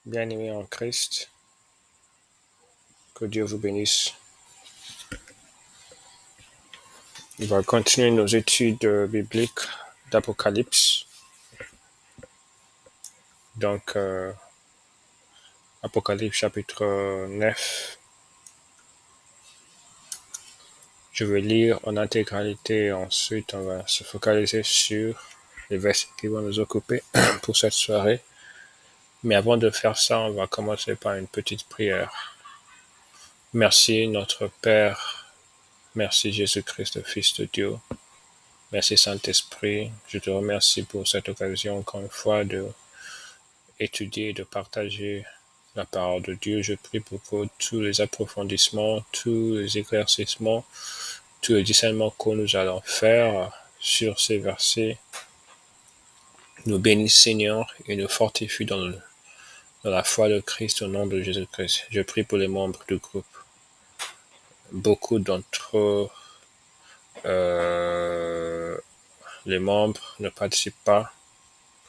Bien-aimés en Christ, que Dieu vous bénisse. On va continuer nos études bibliques d'Apocalypse. Donc, Apocalypse chapitre 9. Je vais lire en intégralité et ensuite on va se focaliser sur les versets qui vont nous occuper pour cette soirée. Mais avant de faire ça, on va commencer par une petite prière. Merci notre Père, merci Jésus-Christ, Fils de Dieu. Merci Saint-Esprit, je te remercie pour cette occasion encore une fois de étudier, de partager la parole de Dieu. Je prie pour que tous les approfondissements, tous les éclaircissements, tous les discernements que nous allons faire sur ces versets nous bénissent Seigneur et nous fortifient dans la foi de Christ au nom de Jésus-Christ. Je prie pour les membres du groupe. Beaucoup d'entre eux, les membres ne participent pas.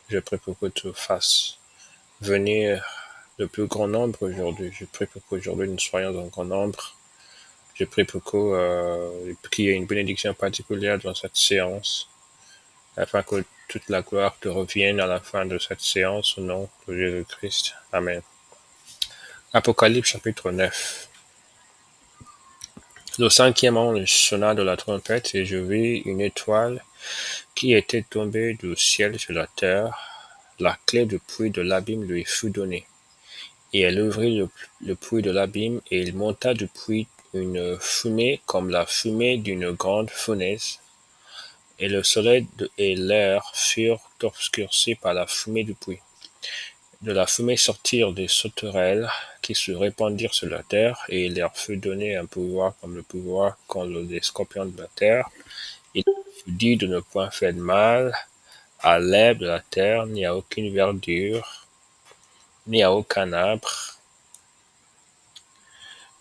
Je prie pour que tu fasses venir le plus grand nombre aujourd'hui. Je prie pour qu'aujourd'hui nous soyons en grand nombre. Je prie pour qu'il y ait une bénédiction particulière dans cette séance, afin que toute la gloire te revienne à la fin de cette séance au nom de Jésus-Christ. Amen. Apocalypse chapitre 9. Le cinquième ange sonna de la trompette et je vis une étoile qui était tombée du ciel sur la terre. La clé du puits de l'abîme lui fut donnée. Et elle ouvrit le puits de l'abîme, et il monta du puits une fumée comme la fumée d'une grande fournaise. Et le soleil et l'air furent obscurcis par la fumée du puits. De la fumée sortirent des sauterelles qui se répandirent sur la terre, et il leur fut donné un pouvoir comme le pouvoir qu'ont les scorpions de la terre. Il fut dit de ne point faire de mal à l'herbe de la terre, ni à aucune verdure, ni à aucun arbre,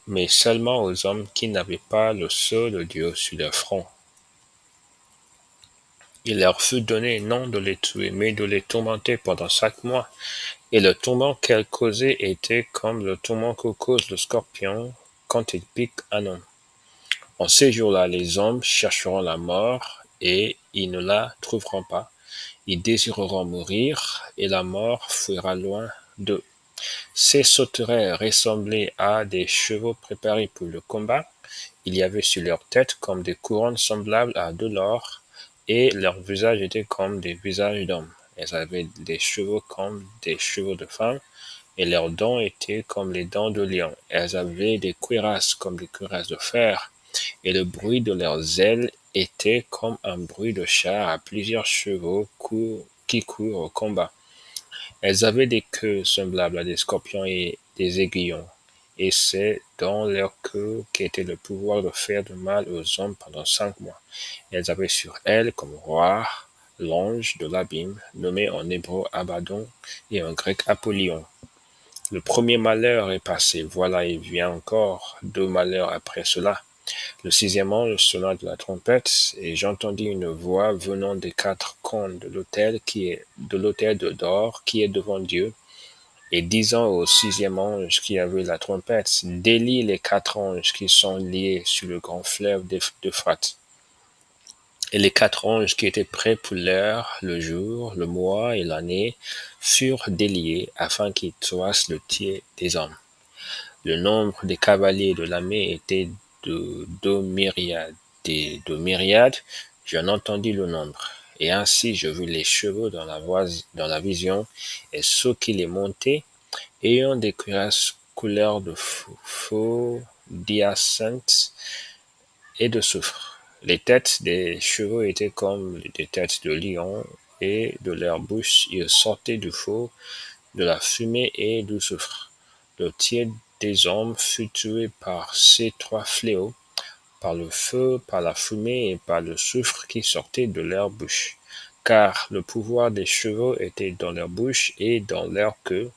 mais seulement aux hommes qui n'avaient pas le sceau de Dieu sur leur front. Il leur fut donné non de les tuer, mais de les tourmenter pendant 5 mois. Et le tourment qu'elles causaient était comme le tourment que cause le scorpion quand il pique un homme. En ces jours-là, les hommes chercheront la mort, et ils ne la trouveront pas. Ils désireront mourir, et la mort fuira loin d'eux. Ces sauterelles ressemblaient à des chevaux préparés pour le combat. Il y avait sur leur tête comme des couronnes semblables à de l'or, et leurs visages étaient comme des visages d'hommes. Elles avaient des cheveux comme des cheveux de femmes, et leurs dents étaient comme les dents de lion. Elles avaient des cuirasses comme des cuirasses de fer, et le bruit de leurs ailes était comme un bruit de char à plusieurs chevaux qui courent au combat. Elles avaient des queues semblables à des scorpions et des aiguillons, et c'est dans leur queue qu'était le pouvoir de faire du mal aux hommes pendant 5 mois. Elles avaient sur elles comme roi l'ange de l'abîme, nommé en hébreu Abaddon et en grec Apollyon. Le premier malheur est passé, voilà il vient encore 2 malheurs après cela. Le sixième ange sonna de la trompette, et j'entendis une voix venant des 4 coins de l'autel d'or qui est devant Dieu, et disant au sixième ange qui avait la trompette, délie les 4 anges qui sont liés sur le grand fleuve d'Euphrate. Et les 4 anges qui étaient prêts pour l'heure, le jour, le mois et l'année furent déliés afin qu'ils trouvent le tiers des hommes. Le nombre des cavaliers de l'armée était de 2 myriades. Des 2 myriades, j'en entendis le nombre. Et ainsi je vis les chevaux dans la vision, et ceux qui les montaient, ayant des cuirasses couleur de feu d'hyacinthe et de soufre. Les têtes des chevaux étaient comme des têtes de lions, et de leur bouche il sortait du feu, de la fumée et du soufre. Le tiers des hommes fut tué par ces 3 fléaux, par le feu, par la fumée et par le soufre qui sortait de leur bouche. Car le pouvoir des chevaux était dans leur bouche et dans leur queue.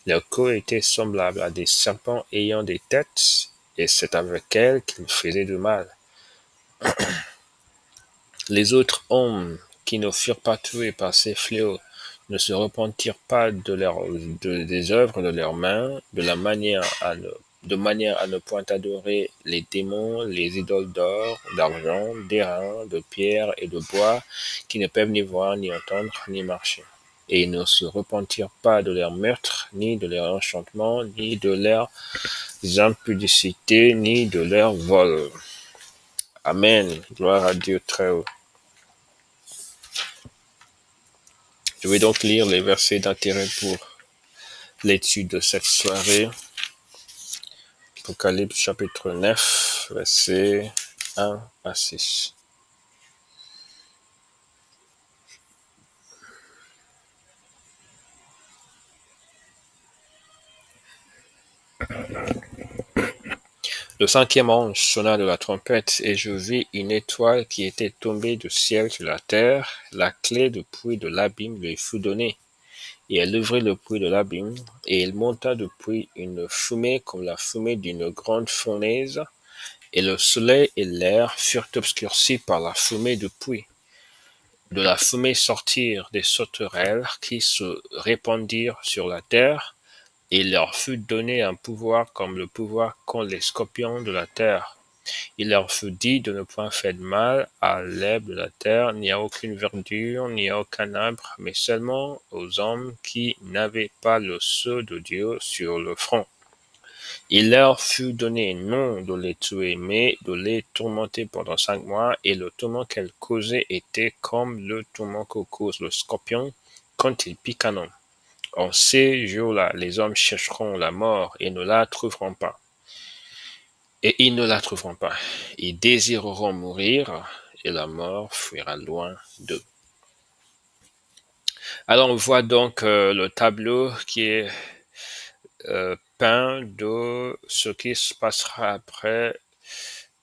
Leur queue était semblable à des serpents ayant des têtes, et c'est avec elles qu'ils faisaient du mal. Les autres hommes qui ne furent pas tués par ces fléaux ne se repentirent pas des œuvres de leurs mains, de manière à ne point adorer les démons, les idoles d'or, d'argent, d'airain, de pierre et de bois, qui ne peuvent ni voir, ni entendre, ni marcher. Et ils ne se repentirent pas de leurs meurtres, ni de leurs enchantements, ni de leurs impudicités, ni de leurs vols. Amen. Gloire à Dieu très haut. Je vais donc lire les versets d'intérêt pour l'étude de cette soirée. Apocalypse chapitre 9, versets 1 à 6. Le cinquième ange sonna de la trompette, et je vis une étoile qui était tombée du ciel sur la terre. La clé du puits de l'abîme lui fut donnée, et elle ouvrit le puits de l'abîme, et il monta du puits une fumée comme la fumée d'une grande fournaise, et le soleil et l'air furent obscurcis par la fumée du puits. De la fumée sortirent des sauterelles qui se répandirent sur la terre, et il leur fut donné un pouvoir comme le pouvoir qu'ont les scorpions de la terre. Il leur fut dit de ne point faire de mal à l'herbe de la terre, ni à aucune verdure, ni à aucun arbre, mais seulement aux hommes qui n'avaient pas le sceau de Dieu sur le front. Il leur fut donné non de les tuer, mais de les tourmenter pendant 5 mois, et le tourment qu'elles causaient était comme le tourment que cause le scorpion quand il pique un homme. En ces jours-là, les hommes chercheront la mort et ne la trouveront pas. Et ils ne la trouveront pas. Ils désireront mourir, et la mort fuira loin d'eux. Alors on voit donc le tableau qui est peint de ce qui se passera après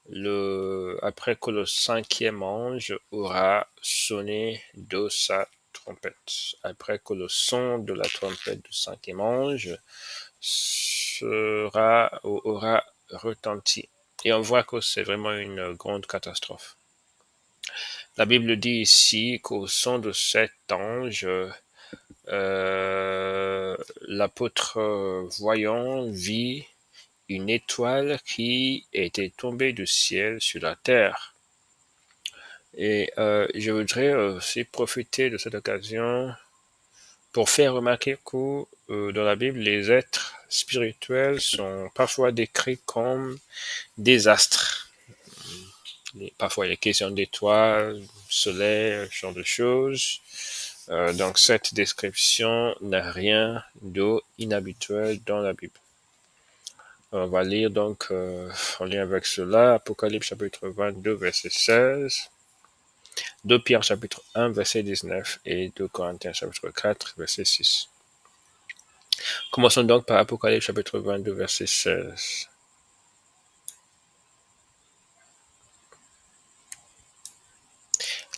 que le cinquième ange aura sonné de sa trompette. Après que le son de la trompette du cinquième ange aura retenti. Et on voit que c'est vraiment une grande catastrophe. La Bible dit ici qu'au son de cet ange, l'apôtre voyant vit une étoile qui était tombée du ciel sur la terre. Et je voudrais aussi profiter de cette occasion pour faire remarquer que dans la Bible, les êtres spirituels sont parfois décrits comme des astres. Parfois, il est question d'étoiles, soleil, ce genre de choses. Donc, cette description n'a rien d'inhabituel dans la Bible. On va lire donc en lien avec cela, Apocalypse chapitre 22, verset 16, 2 Pierre chapitre 1, verset 19 et 2 Corinthiens chapitre 4, verset 6. Commençons donc par Apocalypse chapitre 22, verset 16.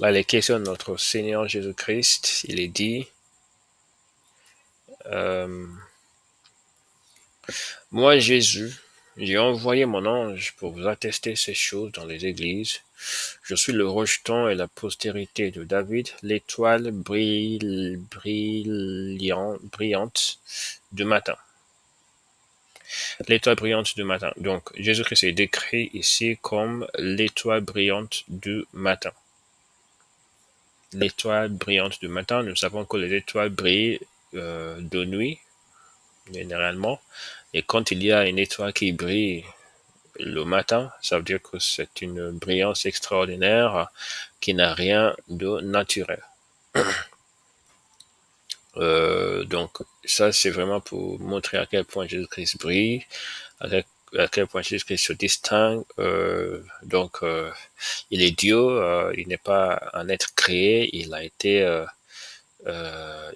Là, il est question de notre Seigneur Jésus-Christ. Il est dit, moi, Jésus, j'ai envoyé mon ange pour vous attester ces choses dans les églises. Je suis le rejeton et la postérité de David, l'étoile brillante du matin. L'étoile brillante du matin. Donc, Jésus-Christ est décrit ici comme l'étoile brillante du matin. L'étoile brillante du matin, nous savons que les étoiles brillent de nuit, généralement. Et quand il y a une étoile qui brille le matin, ça veut dire que c'est une brillance extraordinaire qui n'a rien de naturel. Donc ça, c'est vraiment pour montrer à quel point Jésus-Christ brille, à quel point Jésus-Christ se distingue. Il est Dieu, il n'est pas un être créé, il a été...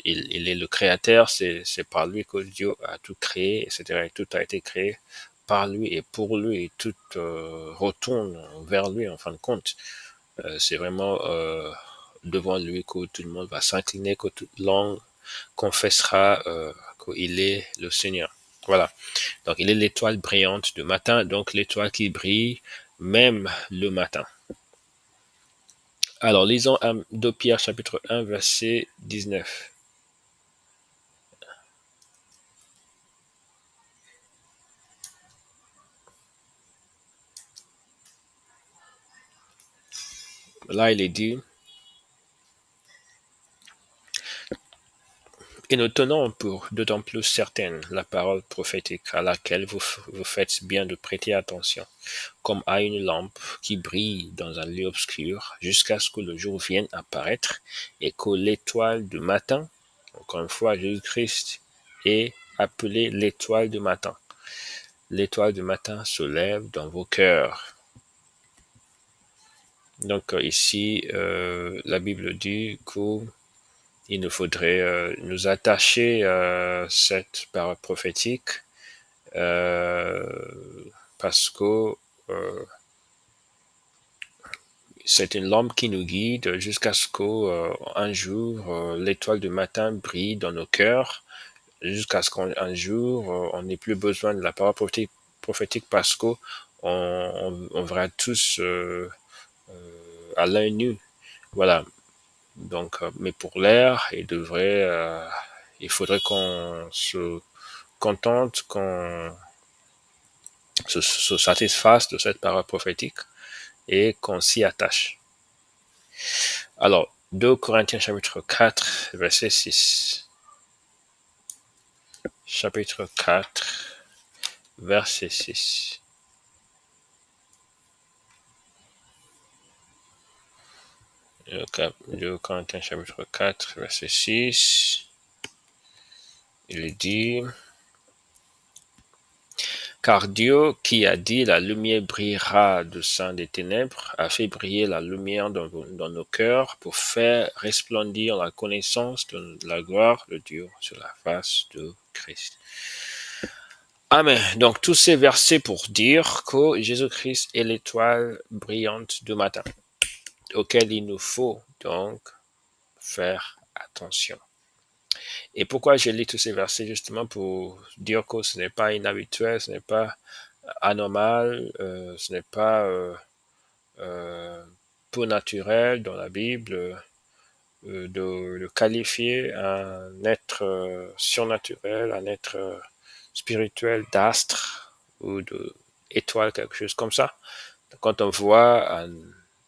il est le créateur, c'est par lui que Dieu a tout créé, etc. Tout a été créé par lui et pour lui, et tout retourne vers lui en fin de compte. C'est vraiment devant lui que tout le monde va s'incliner, que toute langue confessera qu'il est le Seigneur. Voilà. Donc, il est l'étoile brillante du matin, donc l'étoile qui brille même le matin. Alors, lisons 2 Pierre chapitre 1, verset 19. Là, il est dit, et nous tenons pour d'autant plus certaine la parole prophétique à laquelle vous faites bien de prêter attention, comme à une lampe qui brille dans un lieu obscur jusqu'à ce que le jour vienne apparaître et que l'étoile du matin, encore une fois, Jésus-Christ est appelé l'étoile du matin. L'étoile du matin se lève dans vos cœurs. Donc ici, la Bible dit qu'il nous faudrait nous attacher à cette parole prophétique parce que c'est une lampe qui nous guide jusqu'à ce qu'un jour, l'étoile du matin brille dans nos cœurs, jusqu'à ce qu'un jour, on n'ait plus besoin de la parole prophétique parce qu'on on verra tous à l'œil nu. Voilà. Donc, mais pour l'air, il faudrait qu'on se contente, qu'on se satisfasse de cette parole prophétique et qu'on s'y attache. Alors, 2 Corinthiens chapitre 4, verset 6. Chapitre 4, verset 6. 2 Corinthiens chapitre 4, verset 6. Il dit, car Dieu qui a dit la lumière brillera du sein des ténèbres a fait briller la lumière dans nos cœurs pour faire resplendir la connaissance de la gloire de Dieu sur la face de Christ. Amen. Donc tous ces versets pour dire que Jésus-Christ est l'étoile brillante du matin, auquel il nous faut donc faire attention. Et pourquoi je lis tous ces versets? Justement pour dire que ce n'est pas inhabituel, ce n'est pas anormal, ce n'est pas peu naturel dans la Bible de qualifier un être surnaturel, un être spirituel d'astre ou d'étoile, quelque chose comme ça. Quand on voit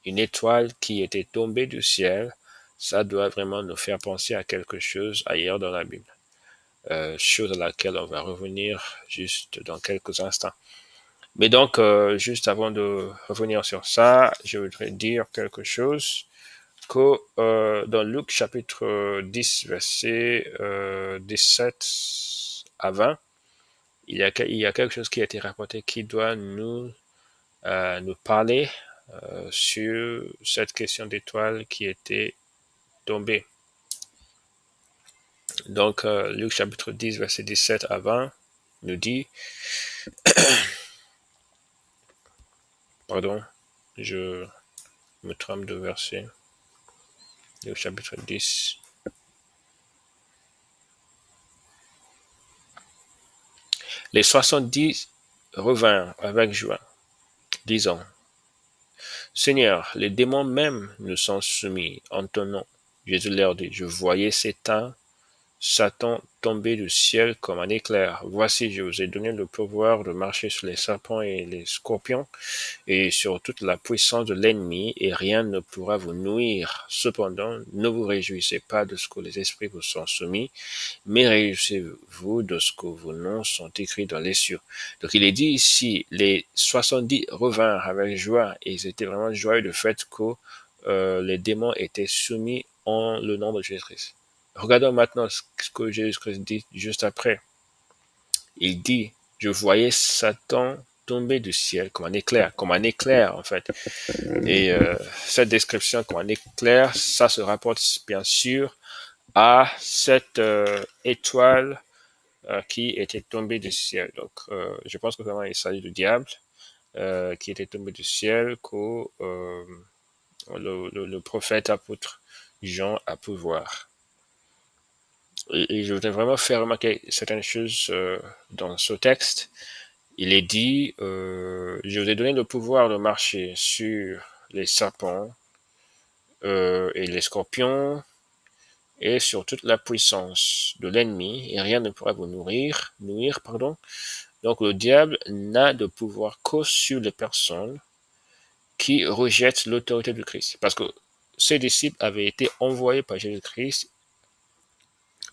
une étoile qui était tombée du ciel, ça doit vraiment nous faire penser à quelque chose ailleurs dans la Bible. Chose à laquelle on va revenir juste dans quelques instants. Mais donc, juste avant de revenir sur ça, je voudrais dire quelque chose que dans Luc chapitre 10, verset 17 à 20, il y a quelque chose qui a été rapporté qui doit nous parler sur cette question d'étoile qui était tombée. Donc, Luc chapitre 10, verset 17 à 20 nous dit, pardon, je me trompe de verset, Luc chapitre 10. Les 70 revinrent avec joie, disant, Seigneur, les démons même nous sont soumis en ton nom. Jésus leur dit, je voyais Satan tomber du ciel comme un éclair. Voici, je vous ai donné le pouvoir de marcher sur les serpents et les scorpions et sur toute la puissance de l'ennemi, et rien ne pourra vous nuire. Cependant, ne vous réjouissez pas de ce que les esprits vous sont soumis, mais réjouissez-vous de ce que vos noms sont écrits dans les cieux. Donc il est dit ici, les 70 revinrent avec joie, et ils étaient vraiment joyeux du fait que les démons étaient soumis en le nom de Jésus-Christ. Regardons maintenant ce que Jésus-Christ dit juste après. Il dit, je voyais Satan tomber du ciel comme un éclair en fait. Et cette description comme un éclair, ça se rapporte bien sûr à cette étoile qui était tombée du ciel. Donc je pense que vraiment il s'agit du diable qui était tombé du ciel que le prophète apôtre Jean a pu voir. Et je voudrais vraiment faire remarquer certaines choses dans ce texte. Il est dit, je vous ai donné le pouvoir de marcher sur les serpents et les scorpions et sur toute la puissance de l'ennemi, et rien ne pourra vous nuire. Donc le diable n'a de pouvoir que sur les personnes qui rejette l'autorité de Christ. Parce que ses disciples avaient été envoyés par Jésus-Christ,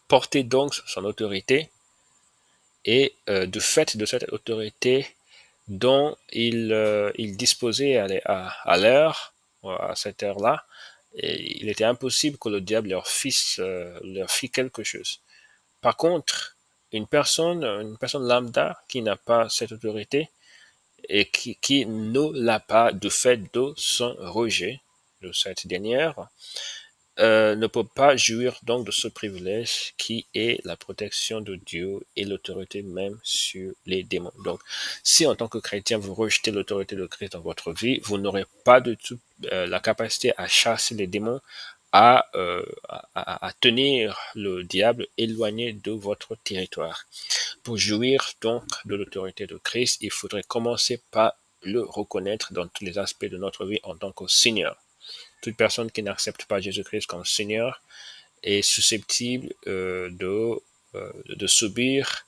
porter donc son autorité, et du fait de cette autorité dont il disposait à l'heure, à cette heure-là, et il était impossible que le diable leur fît quelque chose. Par contre, une personne lambda qui n'a pas cette autorité et qui ne l'a pas du fait de son rejet de cette dernière, ne peut pas jouir donc de ce privilège qui est la protection de Dieu et l'autorité même sur les démons. Donc, si en tant que chrétien, vous rejetez l'autorité de Christ dans votre vie, vous n'aurez pas du tout la capacité à chasser les démons, à tenir le diable éloigné de votre territoire. Pour jouir donc de l'autorité de Christ, il faudrait commencer par le reconnaître dans tous les aspects de notre vie en tant que Seigneur. Toute personne qui n'accepte pas Jésus-Christ comme Seigneur est susceptible de subir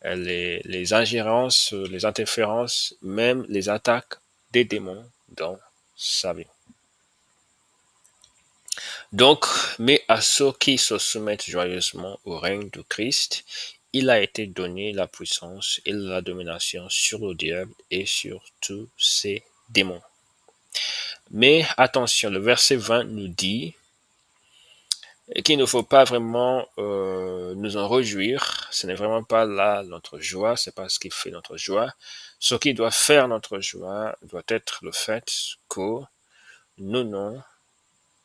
les ingérences, les interférences, même les attaques des démons dans sa vie. Donc, mais à ceux qui se soumettent joyeusement au règne de Christ, il a été donné la puissance et la domination sur le diable et sur tous ses démons. Mais attention, le verset 20 nous dit qu'il ne faut pas vraiment nous en réjouir. Ce n'est vraiment pas là notre joie, c'est pas ce qui fait notre joie. Ce qui doit faire notre joie doit être le fait que nos noms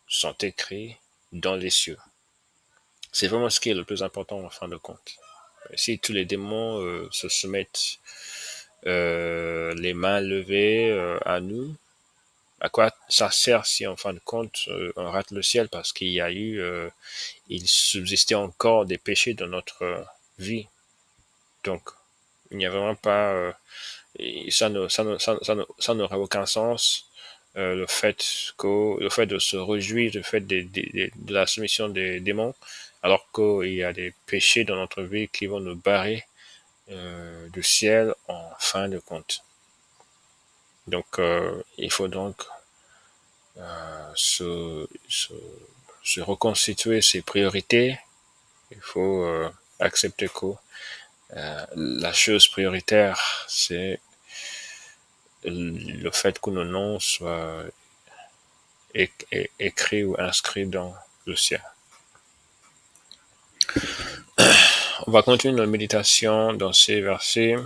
sont écrits dans les cieux. C'est vraiment ce qui est le plus important en fin de compte. Si tous les démons se soumettent les mains levées à nous, à quoi ça sert si en fin de compte on rate le ciel parce qu'il y a eu, il subsistait encore des péchés dans notre vie. Donc, il n'y a vraiment pas, ça n'aurait aucun sens. Le fait de se réjouir du fait de la soumission des démons, alors qu'il y a des péchés dans notre vie qui vont nous barrer du ciel en fin de compte. Donc, il faut donc se reconstituer ses priorités. Il faut accepter que la chose prioritaire, c'est le fait que nos noms soient écrits ou inscrits dans le ciel. On va continuer notre méditation dans ces versets.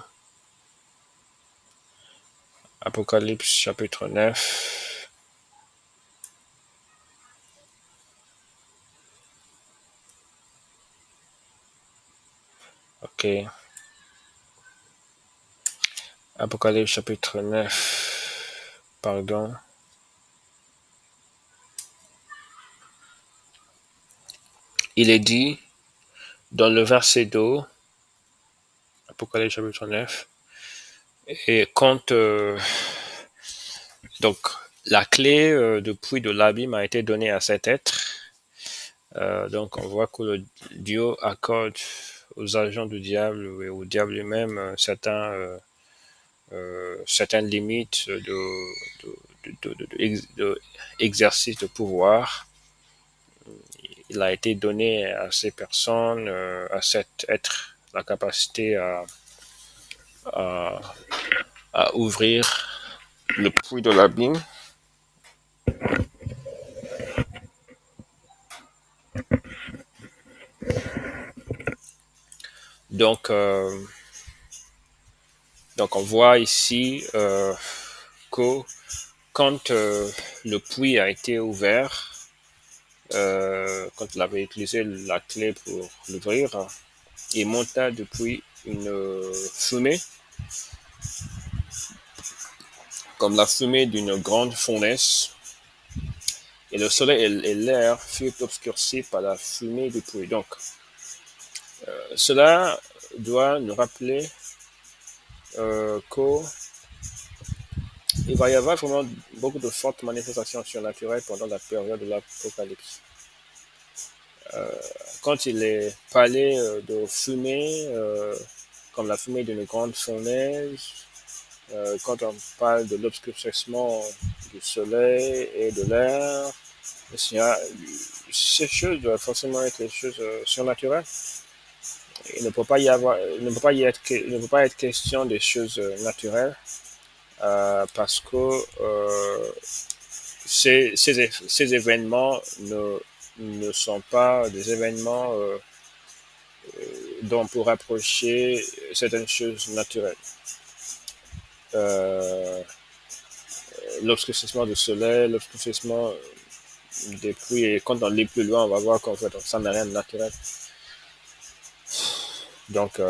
Apocalypse chapitre 9. Ok. Apocalypse chapitre 9. Pardon. Il est dit dans le verset 2, Apocalypse chapitre 9, et quand donc la clé depuis de l'abîme a été donnée à cet être, donc on voit que le Dieu accorde aux agents du diable et au diable lui-même certaines limites de exercice de pouvoir. Il a été donné à ces personnes, à cet être, la capacité à ouvrir le puits de l'abîme. Donc on voit ici que quand le puits a été ouvert, quand il avait utilisé la clé pour l'ouvrir, il monta depuis une fumée, comme la fumée d'une grande fournaise, et le soleil et l'air furent obscurcis par la fumée du puits. Donc, cela doit nous rappeler qu'il va y avoir vraiment beaucoup de fortes manifestations surnaturelles pendant la période de l'Apocalypse. Quand il est parlé de fumée, comme la fumée d'une grande fournaise, quand on parle de l'obscurcissement du soleil et de l'air, ces choses doivent forcément être des choses surnaturelles. Il ne peut pas y avoir, il ne peut pas y être, il ne peut pas être question des choses naturelles parce que ces événements ne sont pas des événements dont on peut rapprocher certaines choses naturelles. Euh, L'obscurcissement du soleil, l'obscurcissement des pluies, et quand on lit plus loin, on va voir qu'en fait, ça n'a rien de naturel. Donc,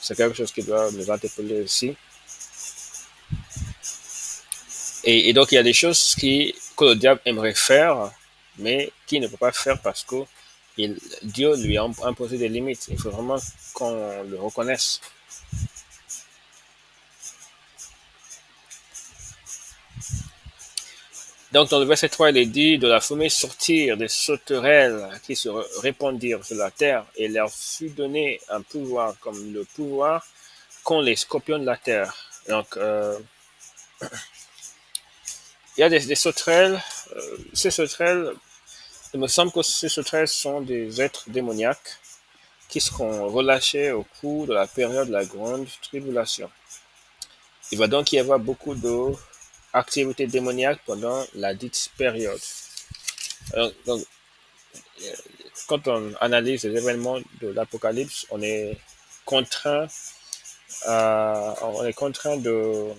c'est quelque chose qui doit nous interpeller aussi. Et donc, il y a des choses que le diable aimerait faire, mais qu'il ne peut pas faire parce que Dieu lui a imposé des limites. Il faut vraiment qu'on le reconnaisse. Donc, dans le verset 3, il est dit: de la fumée sortir des sauterelles qui se répandirent sur la terre, et leur fut donné un pouvoir comme le pouvoir qu'ont les scorpions de la terre. Donc, il y a des sauterelles. Ces sauterelles, il me semble que ces sauterelles sont des êtres démoniaques qui seront relâchés au cours de la période de la grande tribulation. Il va donc y avoir beaucoup d'activités démoniaques pendant la dite période. Donc, quand on analyse les événements de l'Apocalypse, contraint, on est contraint de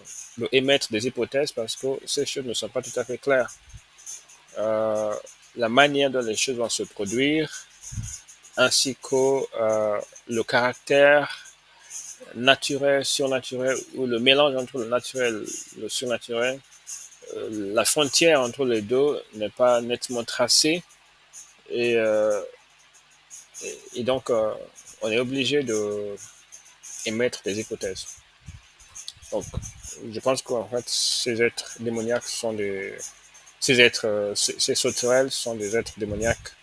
émettre des hypothèses parce que ces choses ne sont pas tout à fait claires. La manière dont les choses vont se produire, ainsi que le caractère naturel, surnaturel, ou le mélange entre le naturel et le surnaturel, la frontière entre les deux n'est pas nettement tracée. Et, euh, et donc, on est obligé de émettre des hypothèses. Donc, je pense qu'en fait, ces êtres démoniaques sont des. Ces sauterelles sont des êtres démoniaques.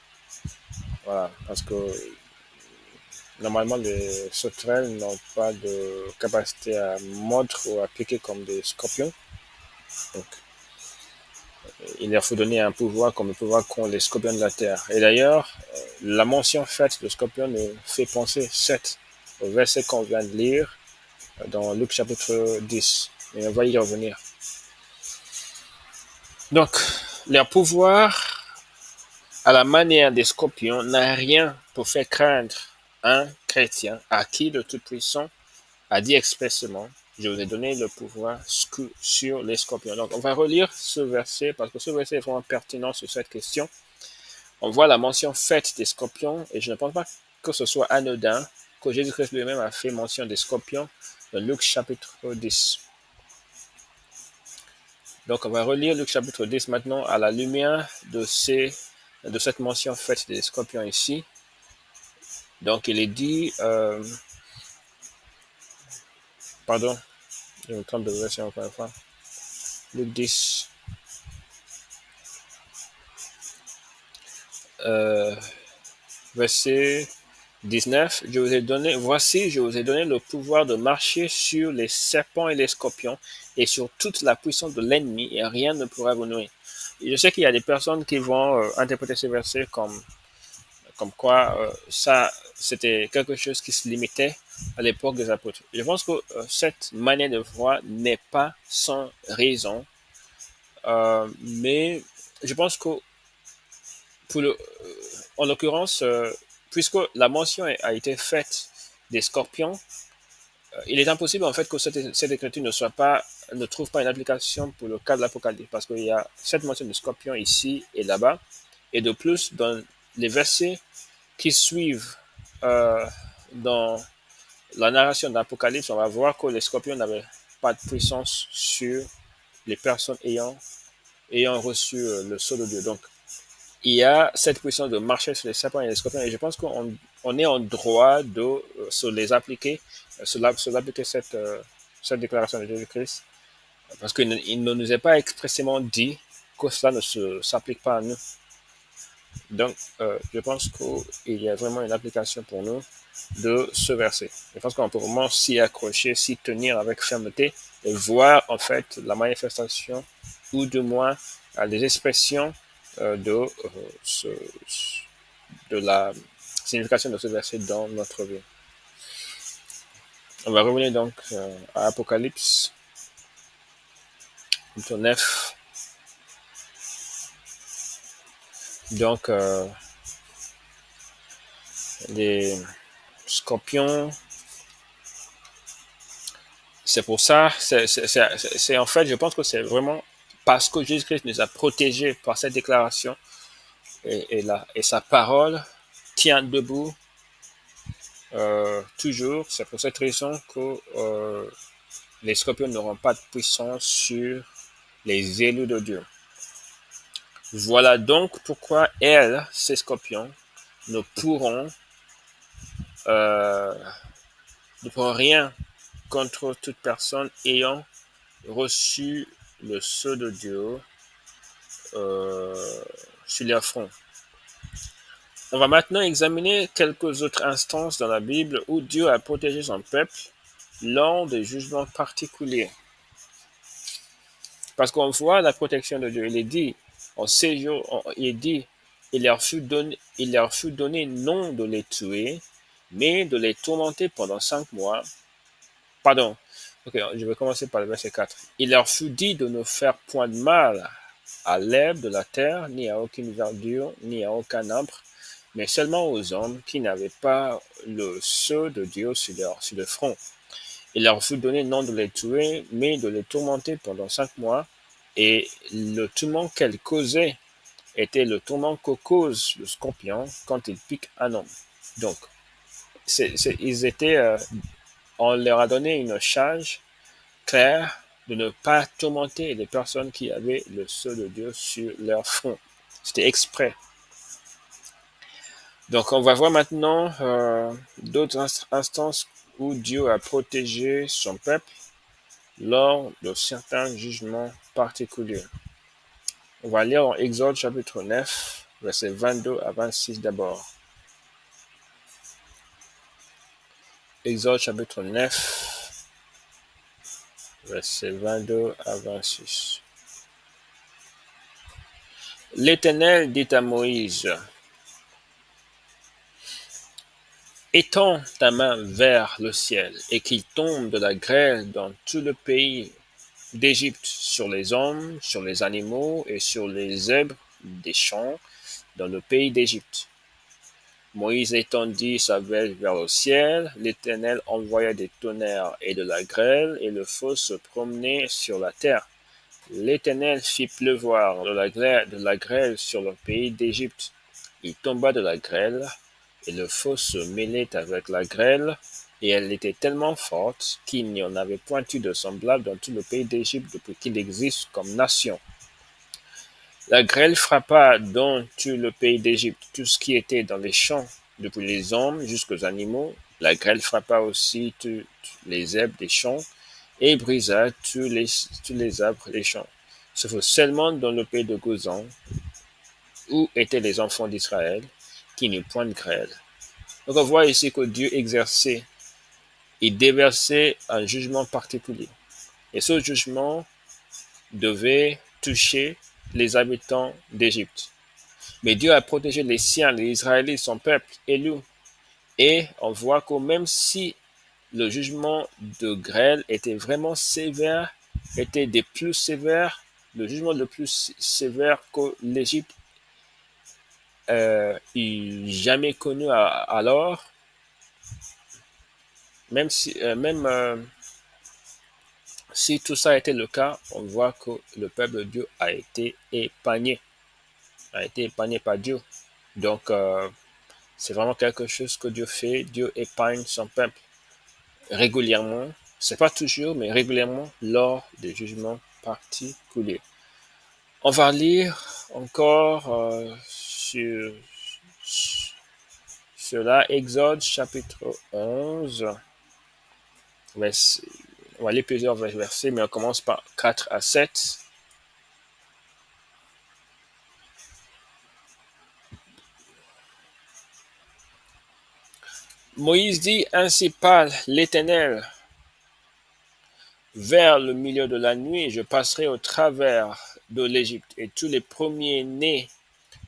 Voilà. Parce que normalement, les sauterelles n'ont pas de capacité à mordre ou à piquer comme des scorpions. Donc, il leur faut donner un pouvoir comme le pouvoir qu'ont les scorpions de la terre. Et d'ailleurs, la mention faite de scorpion nous fait penser 7 au verset qu'on vient de lire dans Luc chapitre 10. Et on va y revenir. Donc, leur pouvoir, à la manière des scorpions, n'a rien pour faire craindre un chrétien à qui le Tout-Puissant a dit expressément: je vous ai donné le pouvoir sur les scorpions. Donc, on va relire ce verset parce que ce verset est vraiment pertinent sur cette question. On voit la mention faite des scorpions et je ne pense pas que ce soit anodin que Jésus-Christ lui-même a fait mention des scorpions dans Luc chapitre 10. Donc, on va relire Luc chapitre 10 maintenant à la lumière de cette mention faite des scorpions ici. Donc, il est dit, pardon, je me trompe de version encore une fois. Luc 10, verset 19, voici, je vous ai donné le pouvoir de marcher sur les serpents et les scorpions et sur toute la puissance de l'ennemi, et rien ne pourra vous nuire. Et je sais qu'il y a des personnes qui vont interpréter ces versets comme quoi ça, c'était quelque chose qui se limitait à l'époque des apôtres. Je pense que cette manière de voir n'est pas sans raison, mais je pense que en l'occurrence, puisque la mention a été faite des scorpions, il est impossible en fait que cette écriture ne trouve pas une application pour le cas de l'Apocalypse, parce qu'il y a cette mention de scorpions ici et là-bas, et de plus, dans les versets qui suivent dans la narration de l'Apocalypse, on va voir que les scorpions n'avaient pas de puissance sur les personnes ayant reçu le sceau de Dieu. Donc, il y a cette puissance de marcher sur les serpents et les scorpions, et je pense qu'on est en droit de se les appliquer, appliquer cette déclaration de Jésus-Christ, parce qu'il ne nous est pas expressément dit que cela ne s'applique pas à nous. Donc, je pense qu'il y a vraiment une application pour nous de ce verset. Je pense qu'on peut vraiment s'y accrocher, s'y tenir avec fermeté et voir en fait la manifestation ou du moins les expressions ce, de la signification de ce verset dans notre vie. On va revenir donc à Apocalypse 9. Donc, les scorpions, c'est pour ça, c'est en fait, je pense que c'est vraiment parce que Jésus-Christ nous a protégés par cette déclaration et sa parole tient debout toujours. C'est pour cette raison que les scorpions n'auront pas de puissance sur les élus de Dieu. Voilà donc pourquoi ces scorpions, ne pourront, euh, ne pourront rien contre toute personne ayant reçu le sceau de Dieu sur leur front. On va maintenant examiner quelques autres instances dans la Bible où Dieu a protégé son peuple lors des jugements particuliers. Parce qu'on voit la protection de Dieu. Il est dit, il leur fut donné non de les tuer, mais de les tourmenter pendant 5 mois. Pardon. Ok, je vais commencer par le verset 4. Il leur fut dit de ne faire point de mal à l'herbe de la terre, ni à aucune verdure, ni à aucun arbre, mais seulement aux hommes qui n'avaient pas le sceau de Dieu sur le front. Il leur fut donné non de les tuer, mais de les tourmenter pendant 5 mois. Et le tourment qu'elle causait était le tourment que cause le scorpion quand il pique un homme. Donc, on leur a donné une charge claire de ne pas tourmenter les personnes qui avaient le sceau de Dieu sur leur front. C'était exprès. Donc, on va voir maintenant d'autres instances où Dieu a protégé son peuple lors de certains jugements particuliers. On va lire en Exode chapitre 9, versets 22 à 26 d'abord. Exode chapitre 9, versets 22 à 26. L'Éternel dit à Moïse, étends ta main vers le ciel et qu'il tombe de la grêle dans tout le pays d'Égypte, sur les hommes, sur les animaux et sur les zèbres des champs dans le pays d'Égypte. Moïse étendit sa verge vers le ciel, l'Éternel envoya des tonnerres et de la grêle, et le feu se promenait sur la terre. L'Éternel fit pleuvoir de la grêle sur le pays d'Égypte. Il tomba de la grêle, et le feu se mêlait avec la grêle, et elle était tellement forte qu'il n'y en avait point eu de semblable dans tout le pays d'Égypte depuis qu'il existe comme nation. La grêle frappa dans tout le pays d'Égypte, tout ce qui était dans les champs, depuis les hommes jusqu'aux animaux. La grêle frappa aussi tous les herbes des champs et brisa tous les arbres des champs. Sauf seulement dans le pays de Gozan, où étaient les enfants d'Israël, qui n'eut point de grêle. Donc on voit ici que Dieu exerçait et déversait un jugement particulier. Et ce jugement devait toucher les habitants d'Égypte. Mais Dieu a protégé les siens, les Israélites, son peuple élu. Et on voit que même si le jugement de grêle était vraiment sévère, était des plus sévères, le jugement le plus sévère que l'Égypte ait jamais connu alors, même si tout ça était le cas, on voit que le peuple de Dieu a été épargné par Dieu. Donc, c'est vraiment quelque chose que Dieu fait. Dieu épargne son peuple régulièrement. C'est pas toujours, mais régulièrement lors des jugements particuliers. On va lire encore sur cela, Exode chapitre 11. On va lire plusieurs versets, mais on commence par 4 à 7. Moïse dit, ainsi parle l'Éternel. Vers le milieu de la nuit, je passerai au travers de l'Égypte, et tous les premiers-nés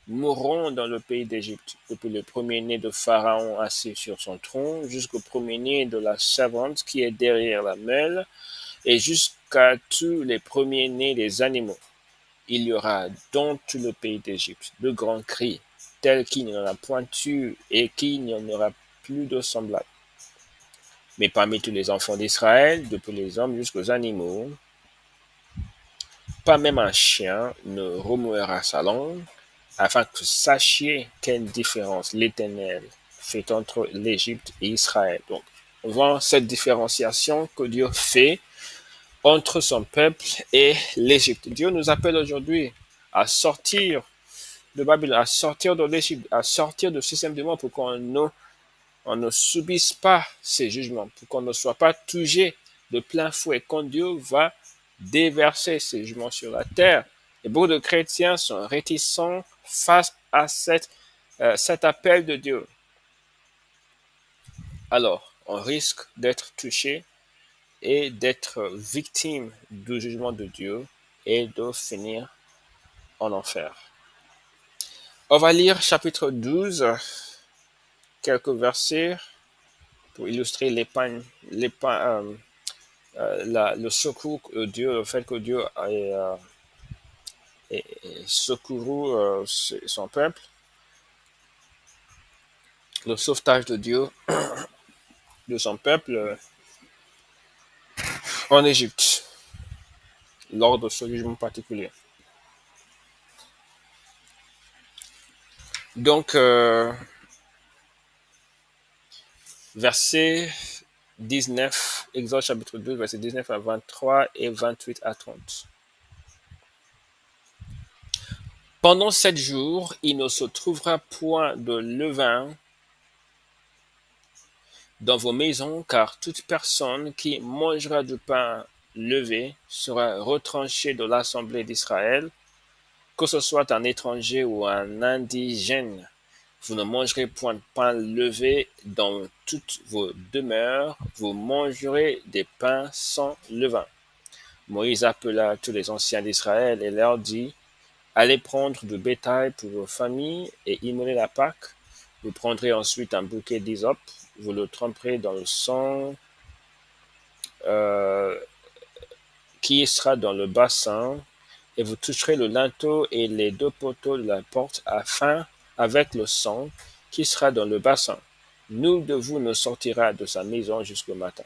mourront dans le pays d'Égypte, depuis le premier-né de Pharaon assis sur son trône, jusqu'au premier-né de la servante qui est derrière la meule, et jusqu'à tous les premiers-nés des animaux. Il y aura dans tout le pays d'Égypte de grands cris, tels qu'il n'y en aura point eu et qu'il n'y en aura plus de semblable. Mais parmi tous les enfants d'Israël, depuis les hommes jusqu'aux animaux, pas même un chien ne remuera sa langue, afin que vous sachiez quelle différence l'Éternel fait entre l'Égypte et Israël. Donc, on voit cette différenciation que Dieu fait entre son peuple et l'Égypte. Dieu nous appelle aujourd'hui à sortir de Babylone, à sortir de l'Égypte, à sortir du système du monde pour on ne subisse pas ces jugements, pour qu'on ne soit pas touché de plein fouet quand Dieu va déverser ces jugements sur la terre. Et beaucoup de chrétiens sont réticents face à cet appel de Dieu. Alors, on risque d'être touché et d'être victime du jugement de Dieu et de finir en enfer. On va lire chapitre 12, quelques versets pour illustrer le secours de Dieu, le fait que Dieu ait secouru son peuple, le sauvetage de Dieu de son peuple en Égypte, lors de ce jugement particulier. Donc, verset 19, Exode chapitre 2, verset 19 à 23 et 28 à 30. Pendant 7 jours, il ne se trouvera point de levain dans vos maisons, car toute personne qui mangera du pain levé sera retranchée de l'assemblée d'Israël, que ce soit un étranger ou un indigène. Vous ne mangerez point de pain levé dans toutes vos demeures, vous mangerez des pains sans levain. Moïse appela tous les anciens d'Israël et leur dit, allez prendre du bétail pour vos familles et immoler la Pâque. Vous prendrez ensuite un bouquet d'hysope, vous le tremperez dans le sang qui sera dans le bassin, et vous toucherez le linteau et les 2 poteaux de la porte afin avec le sang qui sera dans le bassin. Nul de vous ne sortira de sa maison jusqu'au matin.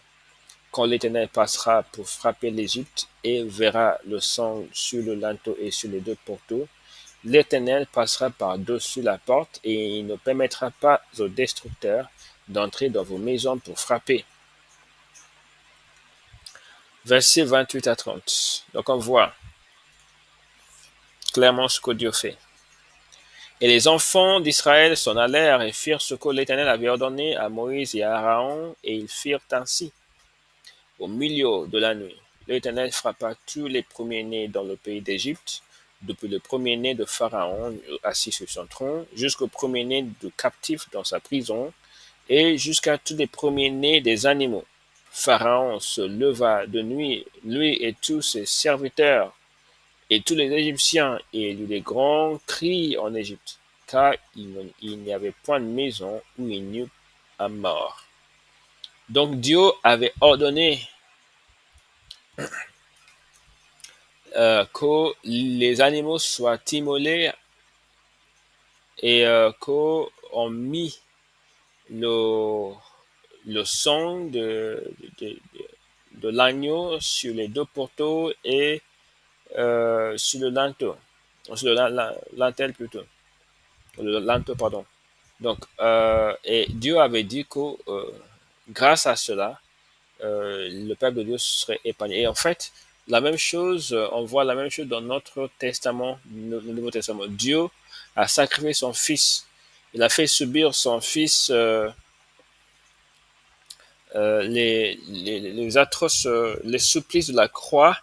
Quand l'Éternel passera pour frapper l'Égypte et verra le sang sur le linteau et sur les 2 poteaux, l'Éternel passera par-dessus la porte et il ne permettra pas aux destructeurs d'entrer dans vos maisons pour frapper. Versets 28 à 30. Donc on voit clairement ce que Dieu fait. Et les enfants d'Israël s'en allèrent et firent ce que l'Éternel avait ordonné à Moïse et à Aaron, et ils firent ainsi. Au milieu de la nuit, l'Éternel frappa tous les premiers-nés dans le pays d'Égypte, depuis le premier-né de Pharaon assis sur son trône, jusqu'au premier-né du captif dans sa prison, et jusqu'à tous les premiers-nés des animaux. Pharaon se leva de nuit, lui et tous ses serviteurs, et tous les Égyptiens, et il y eut des grands cris en Égypte, car il n'y avait point de maison où il n'y eût un mort. Donc Dieu avait ordonné que les animaux soient immolés et qu'on mit le sang de l'agneau sur les 2 poteaux et sur le linteau, sur le lintel plutôt, le linteau, pardon. Donc, et Dieu avait dit que grâce à cela, le peuple de Dieu serait épargné. Et en fait, la même chose, on voit la même chose dans notre testament, le Nouveau Testament. Dieu a sacrifié son fils. Il a fait subir son fils les atroces, les supplices de la croix.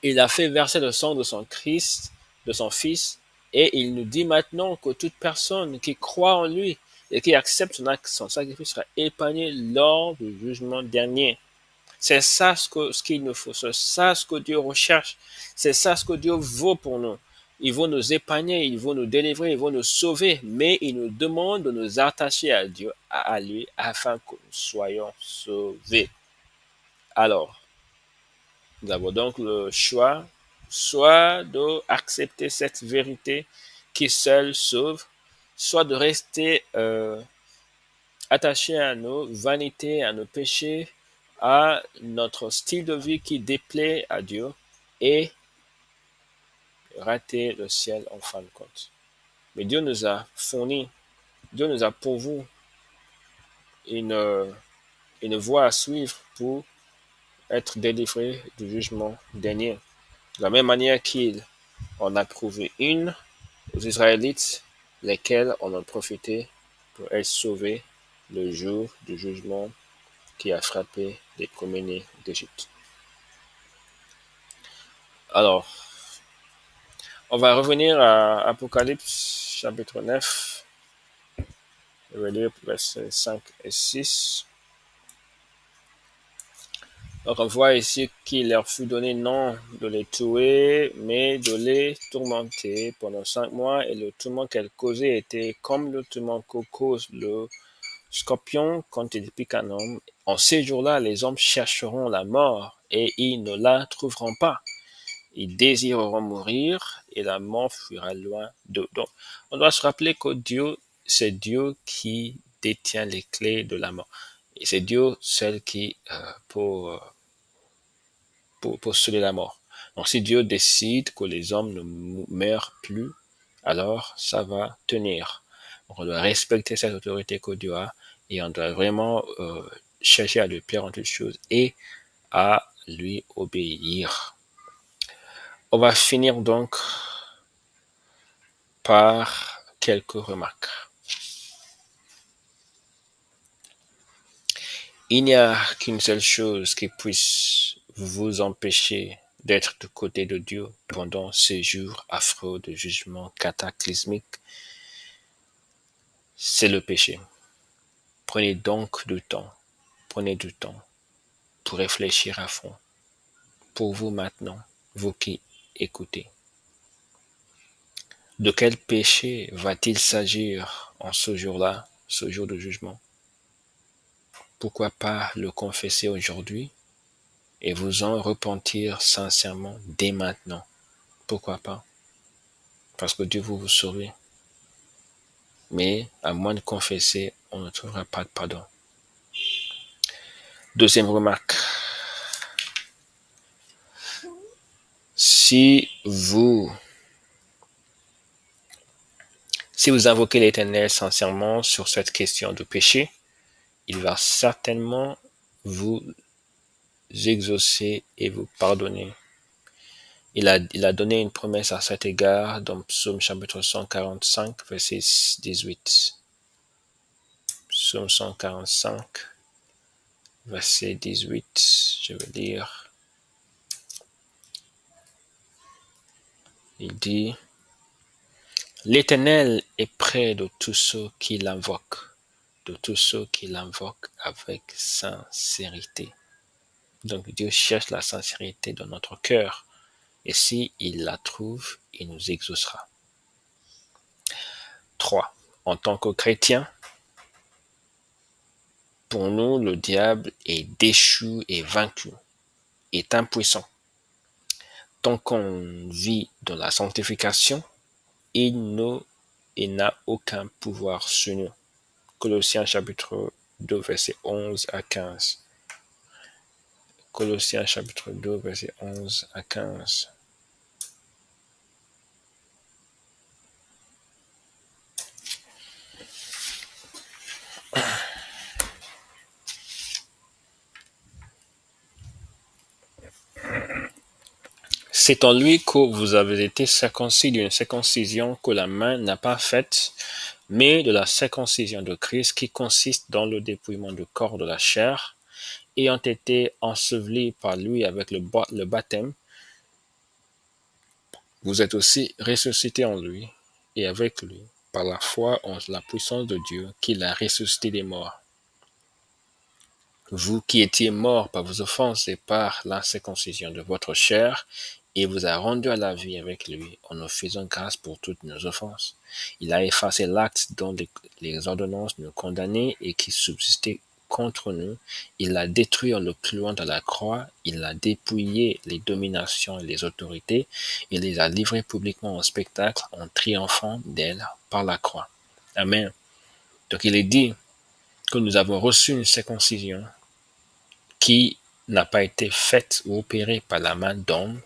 Il a fait verser le sang de son Christ, de son fils, et il nous dit maintenant que toute personne qui croit en lui et qui accepte son sacrifice sera épargné lors du jugement dernier. C'est ça ce qu'il nous faut, c'est ça ce que Dieu recherche, c'est ça ce que Dieu vaut pour nous. Il veut nous épargner, il veut nous délivrer, il veut nous sauver, mais il nous demande de nous attacher à Dieu, à lui, afin que nous soyons sauvés. Alors, nous avons donc le choix, soit d'accepter cette vérité qui seule sauve, soit de rester attaché à nos vanités, à nos péchés, à notre style de vie qui déplaît à Dieu et rater le ciel en fin de compte. Mais Dieu nous a fourni, Dieu nous a pourvu une, une voie à suivre pour être délivré du jugement dernier. De la même manière qu'il en a prouvé une aux Israélites, lesquels en ont profité pour être sauvés le jour du jugement qui a frappé les premiers-nés d'Égypte. Alors, on va revenir à Apocalypse chapitre 9, je vais lire versets 5 et 6. Donc on voit ici qu'il leur fut donné non de les tuer, mais de les tourmenter pendant 5 mois, et le tourment qu'elle causait était comme le tourment que cause le scorpion quand il pique un homme. En ces jours-là, les hommes chercheront la mort, et ils ne la trouveront pas. Ils désireront mourir, et la mort fuira loin d'eux. Donc, on doit se rappeler que Dieu, c'est Dieu qui détient les clés de la mort. Et c'est Dieu seul qui pour sceller la mort. Donc si Dieu décide que les hommes ne meurent plus, alors ça va tenir. Donc, on doit respecter cette autorité que Dieu a et on doit vraiment chercher à lui plaire en toutes choses et à lui obéir. On va finir donc par quelques remarques. Il n'y a qu'une seule chose qui puisse vous empêcher d'être du côté de Dieu pendant ces jours affreux de jugement cataclysmique, c'est le péché. Prenez donc du temps pour réfléchir à fond. Pour vous maintenant, vous qui écoutez. De quel péché va-t-il s'agir en ce jour-là, ce jour de jugement? Pourquoi pas le confesser aujourd'hui et vous en repentir sincèrement dès maintenant? Pourquoi pas? Parce que Dieu veut vous sauver. Mais à moins de confesser, on ne trouvera pas de pardon. Deuxième remarque. Si vous invoquez l'Éternel sincèrement sur cette question de péché, il va certainement vous exaucer et vous pardonner. Il a donné une promesse à cet égard dans Psaume chapitre 145, verset 18. Psaume 145, verset 18, je vais lire. Il dit, « L'Éternel est près de tous ceux qui l'invoquent, avec sincérité. » Donc Dieu cherche la sincérité dans notre cœur. Et si il la trouve, il nous exaucera. 3. En tant que chrétien, pour nous, le diable est déchu et vaincu, est impuissant. Tant qu'on vit dans la sanctification, il n'a aucun pouvoir sur nous. Colossiens chapitre 2, verset 11 à 15. Colossiens chapitre 2, verset 11 à 15. C'est en lui que vous avez été circoncis d'une circoncision que la main n'a pas faite, mais de la circoncision de Christ qui consiste dans le dépouillement du corps de la chair, ayant été ensevelis par lui avec le baptême, vous êtes aussi ressuscités en lui et avec lui. par la foi en la puissance de Dieu qui l'a ressuscité des morts. Vous qui étiez morts par vos offenses et par l'incirconcision de votre chair, il vous a rendu à la vie avec lui en nous faisant grâce pour toutes nos offenses. Il a effacé l'acte dont les ordonnances nous condamnaient et qui subsistait contre nous. Il l'a détruit en le clouant à la croix. Il a dépouillé les dominations et les autorités. Il les a livrées publiquement au spectacle en triomphant d'elles par la croix. Amen. Donc il est dit que nous avons reçu une circoncision qui n'a pas été faite ou opérée par la main d'homme,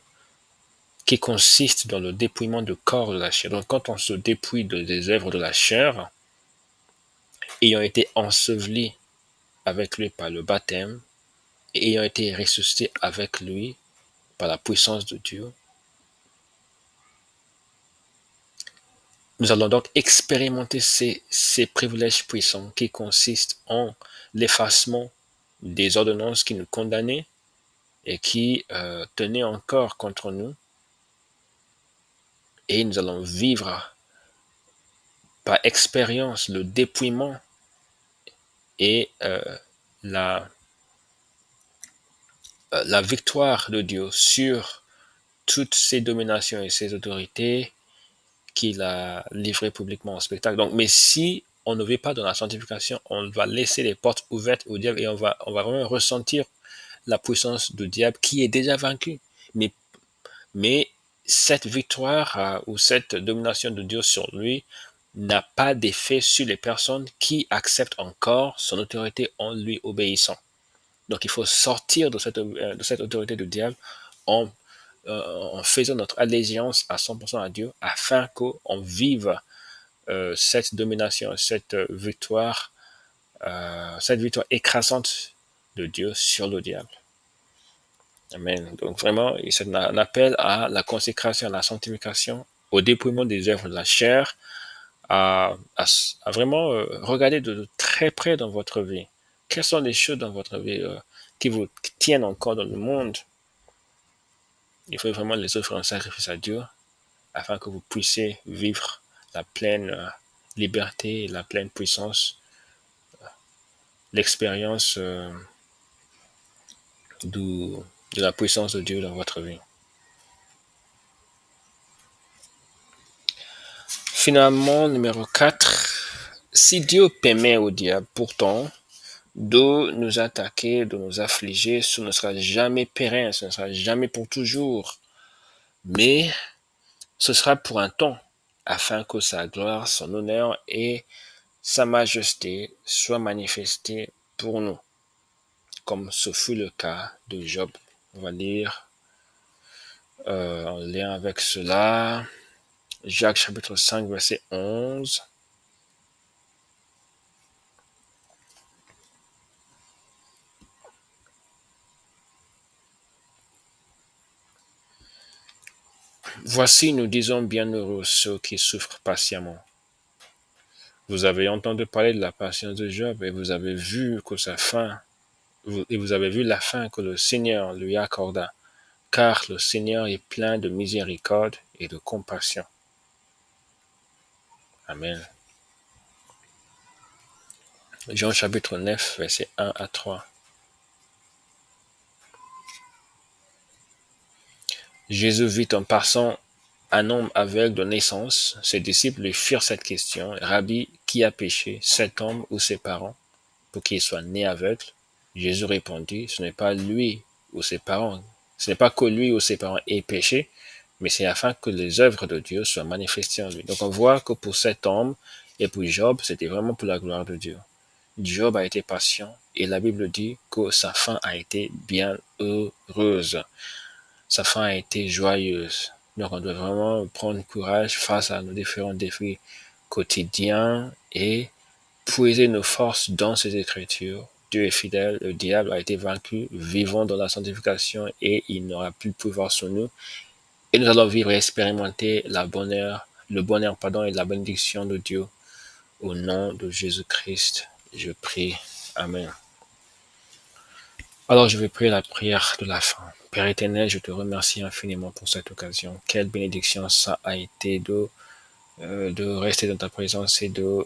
qui consiste dans le dépouillement du corps de la chair. Donc quand on se dépouille des œuvres de la chair, ayant été ensevelis avec lui par le baptême, et ayant été ressuscités avec lui par la puissance de Dieu, nous allons donc expérimenter ces privilèges puissants qui consistent en l'effacement des ordonnances qui nous condamnaient et qui tenaient encore contre nous. Et nous allons vivre par expérience le dépouillement et la victoire de Dieu sur toutes ces dominations et ces autorités qu'il a livrées publiquement au spectacle. Donc, mais si on ne vit pas dans la sanctification, on va laisser les portes ouvertes au diable et on va vraiment ressentir la puissance du diable qui est déjà vaincu. Mais cette victoire ou cette domination de Dieu sur lui n'a pas d'effet sur les personnes qui acceptent encore son autorité en lui obéissant. Donc il faut sortir de cette autorité du diable en faisant notre allégeance à 100% à Dieu afin qu'on vive cette domination, cette victoire écrasante de Dieu sur le diable. Amen. Donc vraiment, c'est un appel à la consécration, à la sanctification, au dépouillement des œuvres de la chair, à vraiment regarder de très près dans votre vie. Quelles sont les choses dans votre vie qui vous tiennent encore dans le monde? Il faut vraiment les offrir en sacrifice à Dieu afin que vous puissiez vivre la pleine liberté, la pleine puissance, l'expérience de la puissance de Dieu dans votre vie. Finalement, numéro 4, si Dieu permet au diable pourtant de nous attaquer, de nous affliger, ce ne sera jamais pérenne, ce ne sera jamais pour toujours, mais ce sera pour un temps, afin que sa gloire, son honneur et sa majesté soient manifestés pour nous, comme ce fut le cas de Job. On va lire en lien avec cela, Jacques chapitre 5, verset 11. Voici, nous disons bienheureux ceux qui souffrent patiemment. Vous avez entendu parler de la patience de Job et vous avez vu que sa fin, et vous avez vu la fin que le Seigneur lui accorda, car le Seigneur est plein de miséricorde et de compassion. Amen. Jean chapitre 9, verset 1 à 3. Jésus vit en passant un homme aveugle de naissance. Ses disciples lui firent cette question. Rabbi, qui a péché, cet homme ou ses parents, pour qu'il soit né aveugle? Jésus répondit, ce n'est pas lui ou ses parents. Ce n'est pas que lui ou ses parents aient péché, mais c'est afin que les œuvres de Dieu soient manifestées en lui. Donc on voit que pour cet homme et pour Job, c'était vraiment pour la gloire de Dieu. Job a été patient et la Bible dit que sa fin a été bien heureuse. Sa fin a été joyeuse. Donc on doit vraiment prendre courage face à nos différents défis quotidiens et puiser nos forces dans ces Écritures. Dieu est fidèle, le diable a été vaincu, vivons dans la sanctification et il n'aura plus de pouvoir sur nous. Et nous allons vivre et expérimenter le bonheur et la bénédiction de Dieu. Au nom de Jésus-Christ, je prie. Amen. Alors je vais prier la prière de la fin. Père éternel, je te remercie infiniment pour cette occasion. Quelle bénédiction ça a été de de rester dans ta présence et de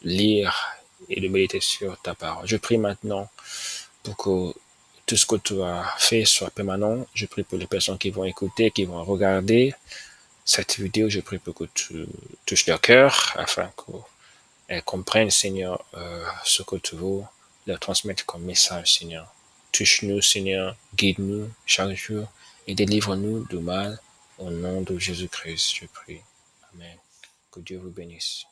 lire et de méditer sur ta parole. Je prie maintenant pour que tout ce que tu as fait soit permanent. Je prie pour les personnes qui vont écouter, qui vont regarder cette vidéo. Je prie pour que tu touches leur cœur afin qu'elles comprennent, Seigneur, ce que tu veux leur transmettre comme message, Seigneur. Touche-nous, Seigneur, guide-nous chaque jour et délivre-nous du mal. Au nom de Jésus-Christ, je prie. Amen. Que Dieu vous bénisse.